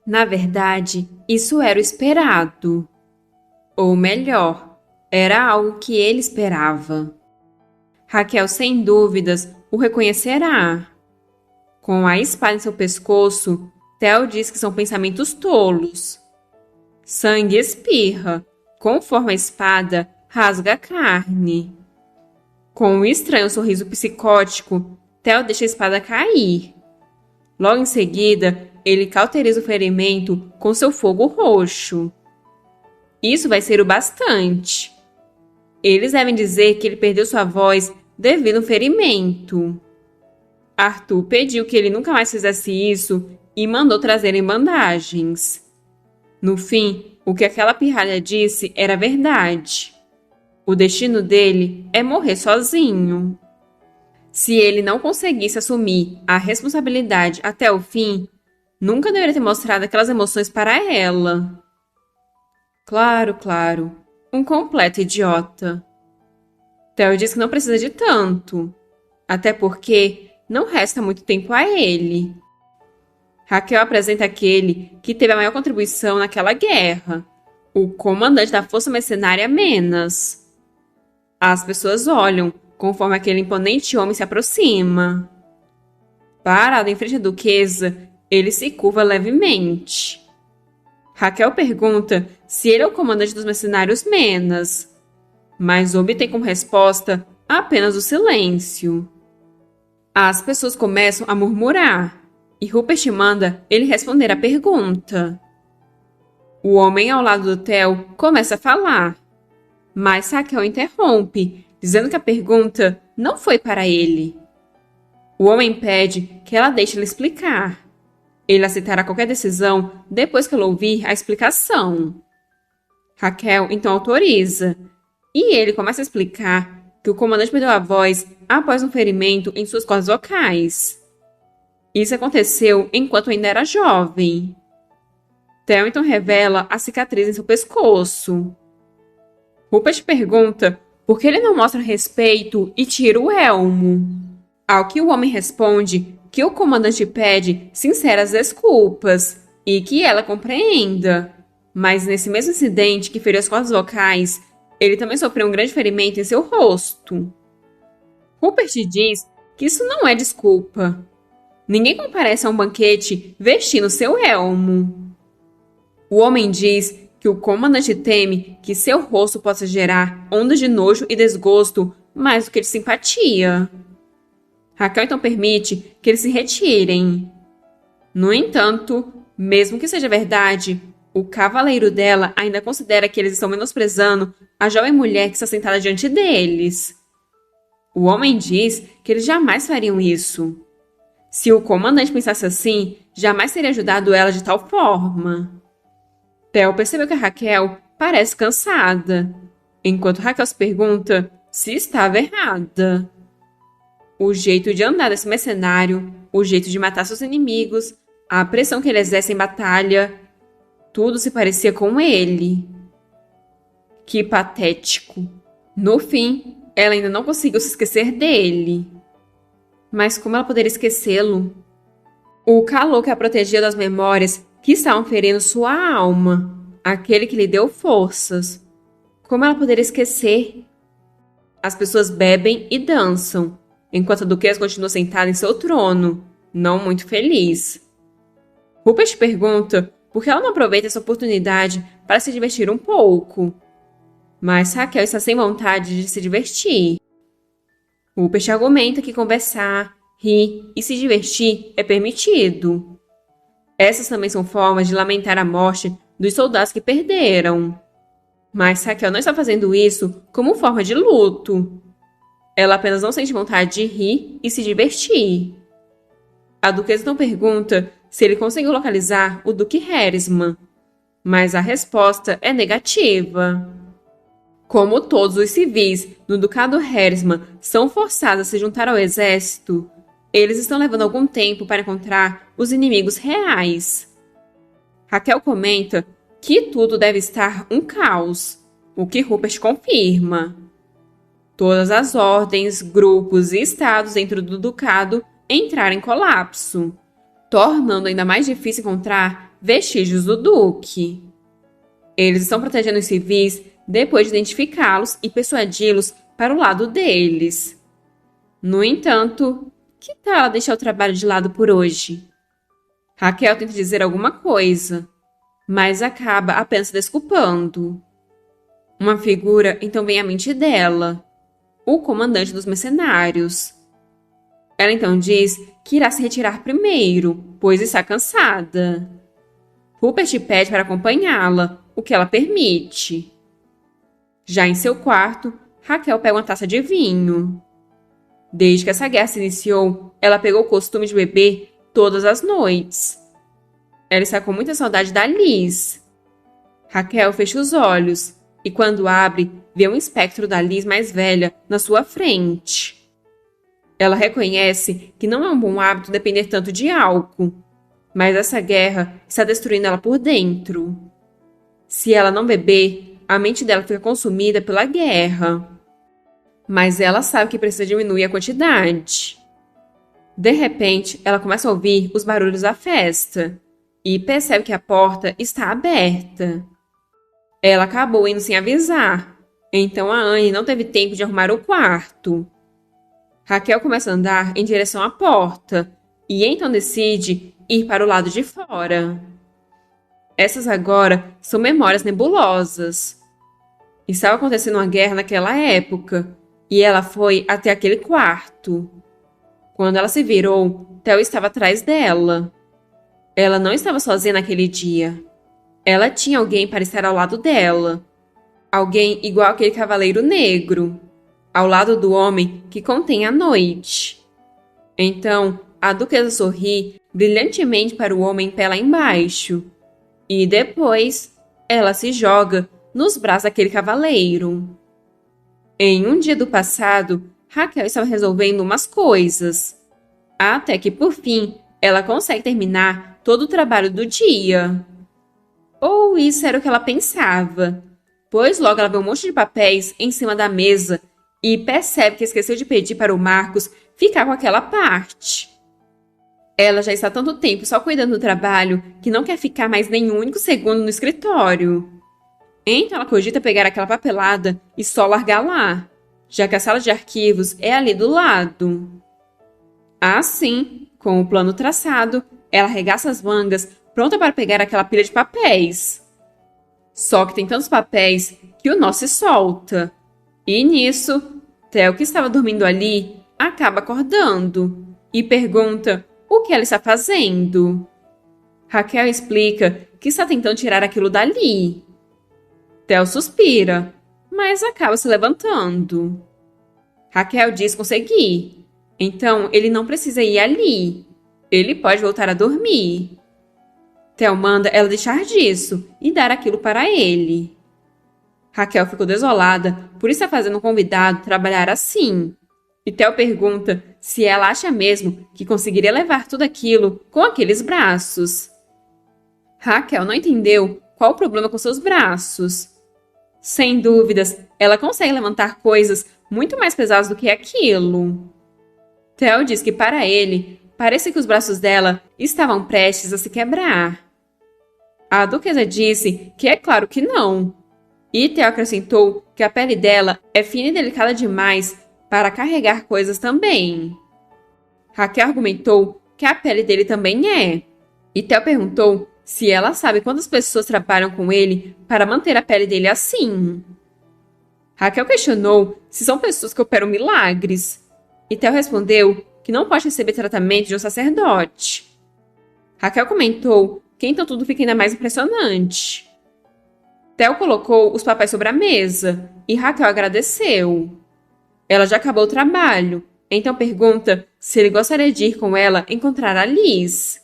Na verdade, isso era o esperado. Ou melhor, era algo que ele esperava. Raquel, sem dúvidas, o reconhecerá. Com a espada em seu pescoço, Theo diz que são pensamentos tolos. Sangue espirra, conforme a espada rasga a carne. Com um estranho sorriso psicótico, Theo deixa a espada cair. Logo em seguida, ele cauteriza o ferimento com seu fogo roxo. Isso vai ser o bastante. Eles devem dizer que ele perdeu sua voz devido ao ferimento. Arthur pediu que ele nunca mais fizesse isso e mandou trazerem bandagens. No fim, o que aquela pirralha disse era verdade. O destino dele é morrer sozinho. Se ele não conseguisse assumir a responsabilidade até o fim, nunca deveria ter mostrado aquelas emoções para ela. Claro, um completo idiota. Theo diz que não precisa de tanto, até porque não resta muito tempo a ele. Raquel apresenta aquele que teve a maior contribuição naquela guerra, o comandante da Força Mercenária Menas. As pessoas olham conforme aquele imponente homem se aproxima. Parado em frente à duquesa, ele se curva levemente. Raquel pergunta se ele é o comandante dos mercenários Menas, mas obtém como resposta apenas o silêncio. As pessoas começam a murmurar, e Rupert manda ele responder a pergunta. O homem ao lado do Theo começa a falar, mas Raquel interrompe, dizendo que a pergunta não foi para ele. O homem pede que ela deixe ele explicar. Ele aceitará qualquer decisão depois que ela ouvir a explicação. Raquel então autoriza, e ele começa a explicar que o comandante perdeu a voz após um ferimento em suas cordas vocais. Isso aconteceu enquanto ainda era jovem. Theo então revela a cicatriz em seu pescoço. Rupert pergunta por que ele não mostra respeito e tira o elmo. Ao que o homem responde que o comandante pede sinceras desculpas e que ela compreenda. Mas nesse mesmo incidente que feriu as cordas vocais, ele também sofreu um grande ferimento em seu rosto. Rupert diz que isso não é desculpa. Ninguém comparece a um banquete vestindo seu elmo. O homem diz que o comandante teme que seu rosto possa gerar ondas de nojo e desgosto mais do que de simpatia. Raquel então permite que eles se retirem. No entanto, mesmo que seja verdade, o cavaleiro dela ainda considera que eles estão menosprezando a jovem mulher que está sentada diante deles. O homem diz que eles jamais fariam isso. Se o comandante pensasse assim, jamais teria ajudado ela de tal forma. Theo percebeu que a Raquel parece cansada, enquanto Raquel se pergunta se estava errada. O jeito de andar desse mercenário, o jeito de matar seus inimigos, a pressão que ele exerce em batalha, tudo se parecia com ele. Que patético. No fim, ela ainda não conseguiu se esquecer dele. Mas como ela poderia esquecê-lo? O calor que a protegia das memórias que estavam ferindo sua alma, aquele que lhe deu forças. Como ela poderia esquecer? As pessoas bebem e dançam, enquanto a duquesa continua sentada em seu trono, não muito feliz. Rupert pergunta por que ela não aproveita essa oportunidade para se divertir um pouco. Mas Raquel está sem vontade de se divertir. Rupert argumenta que conversar, rir e se divertir é permitido. Essas também são formas de lamentar a morte dos soldados que perderam. Mas Raquel não está fazendo isso como forma de luto. Ela apenas não sente vontade de rir e se divertir. A duquesa então pergunta se ele conseguiu localizar o Duque Herisman, mas a resposta é negativa. Como todos os civis no Ducado Herisman são forçados a se juntar ao exército, eles estão levando algum tempo para encontrar os inimigos reais. Raquel comenta que tudo deve estar um caos, o que Rupert confirma. Todas as ordens, grupos e estados dentro do ducado entraram em colapso, tornando ainda mais difícil encontrar vestígios do duque. Eles estão protegendo os civis depois de identificá-los e persuadi-los para o lado deles. No entanto, que tal ela deixar o trabalho de lado por hoje? Raquel tenta dizer alguma coisa, mas acaba apenas se desculpando. Uma figura então vem à mente dela, o comandante dos mercenários. Ela então diz que irá se retirar primeiro, pois está cansada. Rupert pede para acompanhá-la, o que ela permite. Já em seu quarto, Raquel pega uma taça de vinho. Desde que essa guerra se iniciou, ela pegou o costume de beber todas as noites. Ela está com muita saudade da Liz. Raquel fecha os olhos e, quando abre, vê um espectro da Liz mais velha na sua frente. Ela reconhece que não é um bom hábito depender tanto de álcool, mas essa guerra está destruindo ela por dentro. Se ela não beber, a mente dela fica consumida pela guerra. Mas ela sabe que precisa diminuir a quantidade. De repente, ela começa a ouvir os barulhos da festa e percebe que a porta está aberta. Ela acabou indo sem avisar, então a Anne não teve tempo de arrumar o quarto. Raquel começa a andar em direção à porta e então decide ir para o lado de fora. Essas agora são memórias nebulosas. Estava acontecendo uma guerra naquela época e ela foi até aquele quarto. Quando ela se virou, Theo estava atrás dela. Ela não estava sozinha naquele dia. Ela tinha alguém para estar ao lado dela. Alguém igual aquele cavaleiro negro, ao lado do homem que contém a noite. Então, a duquesa sorri brilhantemente para o homem em pé lá embaixo. E depois, ela se joga nos braços daquele cavaleiro. Em um dia do passado, Raquel estava resolvendo umas coisas. Até que, por fim, ela consegue terminar todo o trabalho do dia. Ou isso era o que ela pensava, pois logo ela vê um monte de papéis em cima da mesa e percebe que esqueceu de pedir para o Marcos ficar com aquela parte. Ela já está há tanto tempo só cuidando do trabalho que não quer ficar mais nem um único segundo no escritório. Então ela cogita pegar aquela papelada e só largar lá, já que a sala de arquivos é ali do lado. Assim, com o plano traçado, ela arregaça as mangas, pronta para pegar aquela pilha de papéis. Só que tem tantos papéis que o nó se solta. E nisso, Theo, que estava dormindo ali, acaba acordando e pergunta o que ela está fazendo. Raquel explica que está tentando tirar aquilo dali. Theo suspira, mas acaba se levantando. Raquel diz conseguir, então ele não precisa ir ali. Ele pode voltar a dormir. Theo manda ela deixar disso e dar aquilo para ele. Raquel ficou desolada por estar fazendo um convidado trabalhar assim. E Theo pergunta se ela acha mesmo que conseguiria levar tudo aquilo com aqueles braços. Raquel não entendeu qual o problema com seus braços. Sem dúvidas, ela consegue levantar coisas muito mais pesadas do que aquilo. Theo diz que para ele, parece que os braços dela estavam prestes a se quebrar. A duquesa disse que é claro que não. E Theo acrescentou que a pele dela é fina e delicada demais para carregar coisas também. Raquel argumentou que a pele dele também é. E Theo perguntou se ela sabe quantas pessoas trabalham com ele para manter a pele dele assim. Raquel questionou se são pessoas que operam milagres. E Theo respondeu que não pode receber tratamento de um sacerdote. Raquel comentou que então tudo fica ainda mais impressionante. Theo colocou os papéis sobre a mesa e Raquel agradeceu. Ela já acabou o trabalho, então pergunta se ele gostaria de ir com ela encontrar a Liz.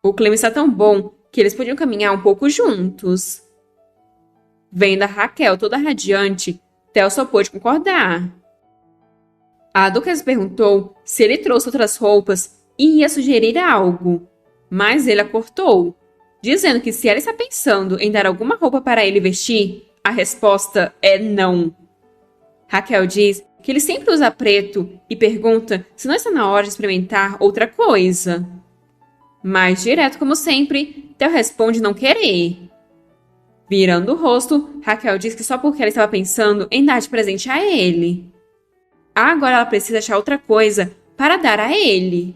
O clima está tão bom que eles podiam caminhar um pouco juntos. Vendo a Raquel toda radiante, Theo só pôde concordar. A duquesa perguntou se ele trouxe outras roupas e ia sugerir algo, mas ele a cortou, dizendo que se ela está pensando em dar alguma roupa para ele vestir, a resposta é não. Raquel diz que ele sempre usa preto e pergunta se não está na hora de experimentar outra coisa. Mas, direto como sempre, Theo responde não querer. Virando o rosto, Raquel diz que só porque ela estava pensando em dar de presente a ele. Agora ela precisa achar outra coisa para dar a ele.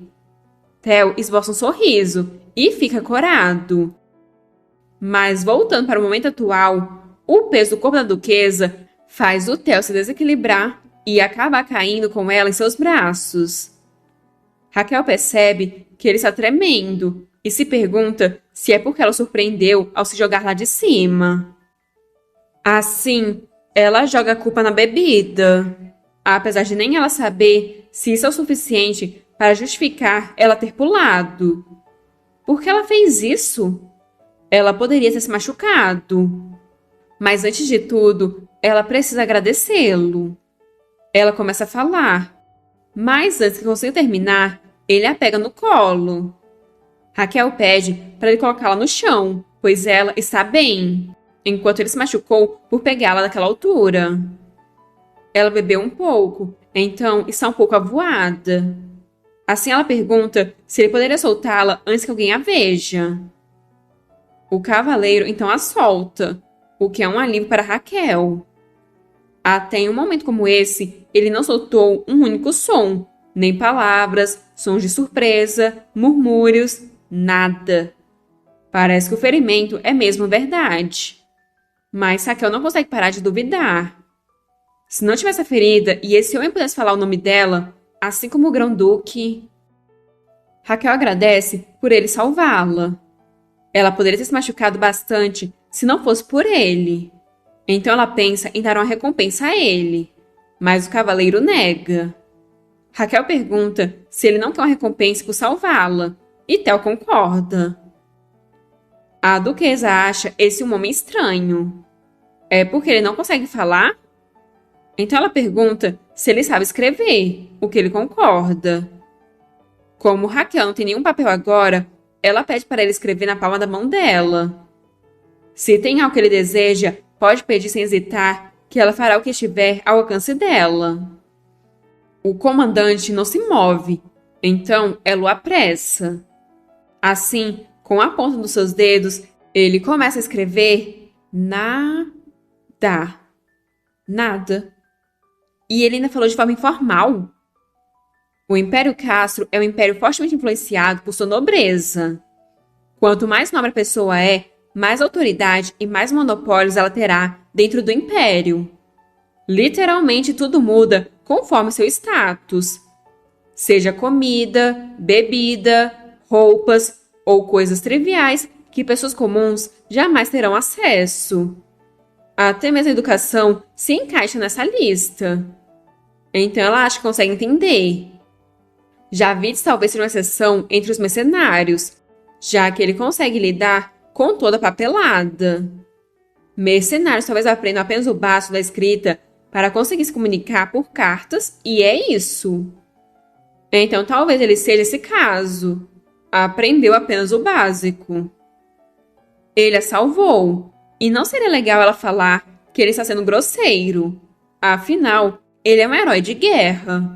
Theo esboça um sorriso e fica corado. Mas voltando para o momento atual, o peso do corpo da duquesa faz o Theo se desequilibrar e acabar caindo com ela em seus braços. Raquel percebe que ele está tremendo e se pergunta se é porque ela o surpreendeu ao se jogar lá de cima. Assim, ela joga a culpa na bebida, apesar de nem ela saber se isso é o suficiente para justificar ela ter pulado. Por que ela fez isso? Ela poderia ter se machucado. Mas antes de tudo, ela precisa agradecê-lo. Ela começa a falar, mas antes que consiga terminar, ele a pega no colo. Raquel pede para ele colocá-la no chão, pois ela está bem, enquanto ele se machucou por pegá-la daquela altura. Ela bebeu um pouco, então está um pouco avoada. Assim ela pergunta se ele poderia soltá-la antes que alguém a veja. O cavaleiro então a solta, o que é um alívio para Raquel. Até em um momento como esse, ele não soltou um único som, nem palavras, sons de surpresa, murmúrios, nada. Parece que o ferimento é mesmo verdade. Mas Raquel não consegue parar de duvidar. Se não tivesse a ferida e esse homem pudesse falar o nome dela, assim como o Grão-Duque... Raquel agradece por ele salvá-la. Ela poderia ter se machucado bastante se não fosse por ele. Então ela pensa em dar uma recompensa a ele, mas o cavaleiro nega. Raquel pergunta se ele não quer uma recompensa por salvá-la, e Theo concorda. A duquesa acha esse um homem estranho. É porque ele não consegue falar? Então ela pergunta se ele sabe escrever, o que ele concorda. Como Raquel não tem nenhum papel agora, ela pede para ele escrever na palma da mão dela. Se tem algo que ele deseja, pode pedir sem hesitar, que ela fará o que estiver ao alcance dela. O comandante não se move, então ela o apressa. Assim, com a ponta dos seus dedos, ele começa a escrever nada. Nada. E ele ainda falou de forma informal. O Império Castro é um império fortemente influenciado por sua nobreza. Quanto mais nobre a pessoa é, mais autoridade e mais monopólios ela terá dentro do império. Literalmente tudo muda conforme seu status. Seja comida, bebida, roupas ou coisas triviais que pessoas comuns jamais terão acesso. Até mesmo a educação se encaixa nessa lista. Então ela acha que consegue entender. Javides talvez seja uma exceção entre os mercenários, já que ele consegue lidar com toda a papelada. Mercenários talvez aprendam apenas o básico da escrita para conseguir se comunicar por cartas, e é isso. Então talvez ele seja esse caso. Aprendeu apenas o básico. Ele a salvou, e não seria legal ela falar que ele está sendo grosseiro. Afinal, ele é um herói de guerra.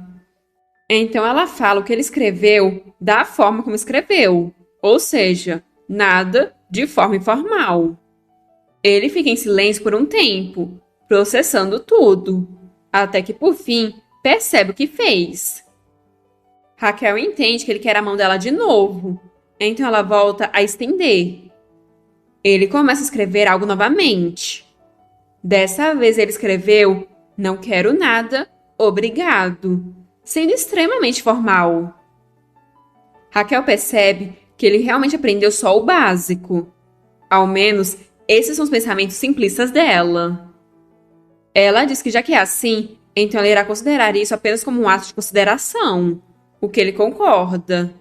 Então ela fala o que ele escreveu da forma como escreveu, ou seja, nada de forma informal. Ele fica em silêncio por um tempo, processando tudo, até que por fim percebe o que fez. Raquel entende que ele quer a mão dela de novo, então ela volta a estender. Ele começa a escrever algo novamente. Dessa vez ele escreveu "Não quero nada, obrigado", sendo extremamente formal. Raquel percebe que ele realmente aprendeu só o básico. Ao menos, esses são os pensamentos simplistas dela. Ela diz que já que é assim, então ela irá considerar isso apenas como um ato de consideração, o que ele concorda.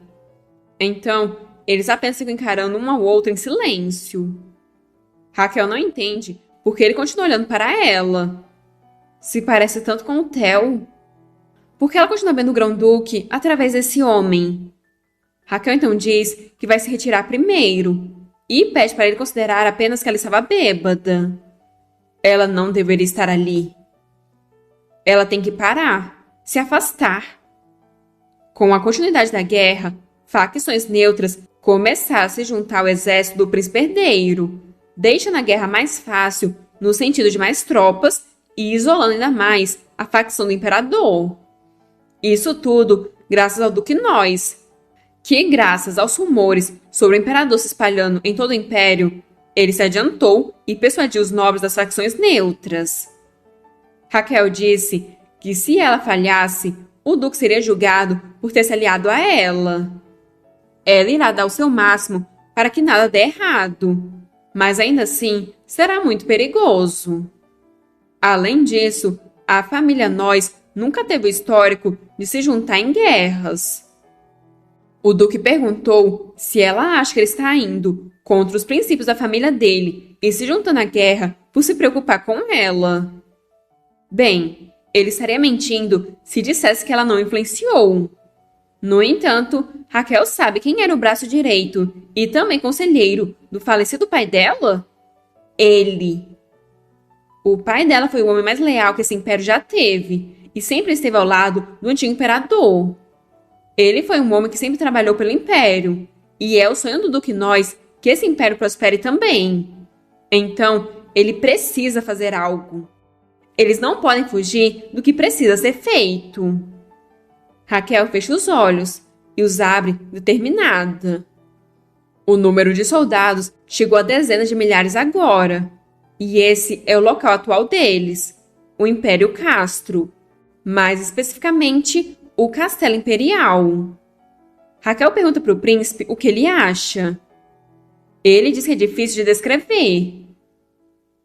Então, eles apenas ficam encarando um ao outro em silêncio. Raquel não entende porque ele continua olhando para ela. Se parece tanto com o Theo. Por que ela continua vendo o Grão-Duque através desse homem? Raquel então diz que vai se retirar primeiro e pede para ele considerar apenas que ela estava bêbada. Ela não deveria estar ali. Ela tem que parar, se afastar. Com a continuidade da guerra, facções neutras começaram a se juntar ao exército do príncipe herdeiro, deixando a guerra mais fácil no sentido de mais tropas e isolando ainda mais a facção do imperador. Isso tudo graças ao Duque Nois, que, graças aos rumores sobre o imperador se espalhando em todo o império, ele se adiantou e persuadiu os nobres das facções neutras. Raquel disse que, se ela falhasse, o duque seria julgado por ter se aliado a ela. Ela irá dar o seu máximo para que nada dê errado, mas ainda assim será muito perigoso. Além disso, a família Nois nunca teve o histórico de se juntar em guerras. O duque perguntou se ela acha que ele está indo contra os princípios da família dele e se juntando à guerra por se preocupar com ela. Bem, ele estaria mentindo se dissesse que ela não influenciou. No entanto, Raquel sabe quem era o braço direito e também conselheiro do falecido pai dela? Ele. O pai dela foi o homem mais leal que esse império já teve e sempre esteve ao lado do antigo imperador. Ele foi um homem que sempre trabalhou pelo império e é o sonho do Duque Nois que esse império prospere também. Então, ele precisa fazer algo. Eles não podem fugir do que precisa ser feito. Raquel fecha os olhos e os abre determinada. O número de soldados chegou a dezenas de milhares agora, e esse é o local atual deles, o Império Castro, mais especificamente o Castelo Imperial. Raquel pergunta para o príncipe o que ele acha. Ele diz que é difícil de descrever.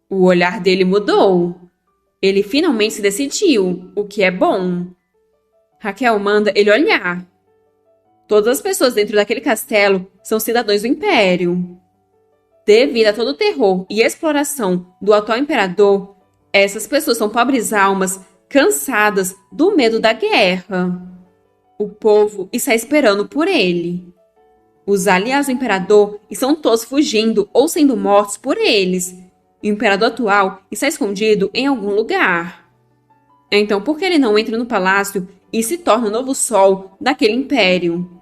O olhar dele mudou. Ele finalmente se decidiu, o que é bom. Raquel manda ele olhar. Todas as pessoas dentro daquele castelo são cidadãos do Império. Devido a todo o terror e exploração do atual imperador, essas pessoas são pobres almas cansadas do medo da guerra. O povo está esperando por ele. Os aliados do imperador estão todos fugindo ou sendo mortos por eles. E o imperador atual está escondido em algum lugar. Então, por que ele não entra no palácio e se torna o novo sol daquele império?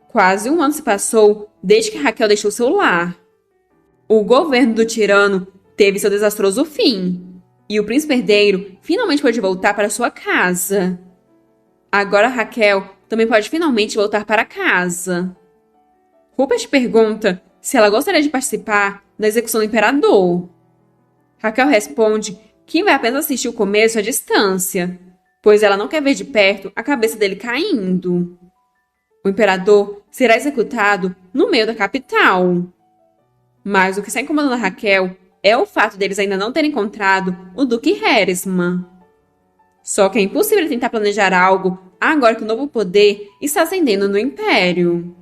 Quase um ano se passou desde que Raquel deixou seu lar. O governo do tirano teve seu desastroso fim, e o príncipe herdeiro finalmente pôde voltar para sua casa. Agora Raquel também pode finalmente voltar para casa. Rupert pergunta se ela gostaria de participar da execução do imperador. Raquel responde que vai apenas assistir o começo à distância, pois ela não quer ver de perto a cabeça dele caindo. O imperador será executado no meio da capital. Mas o que está incomodando a Raquel é o fato deles ainda não terem encontrado o Duque Heresman. Só que é impossível tentar planejar algo agora que o novo poder está ascendendo no Império.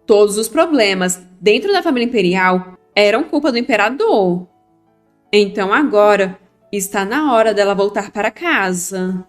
Todos os problemas dentro da família imperial eram culpa do imperador. Então agora está na hora dela voltar para casa.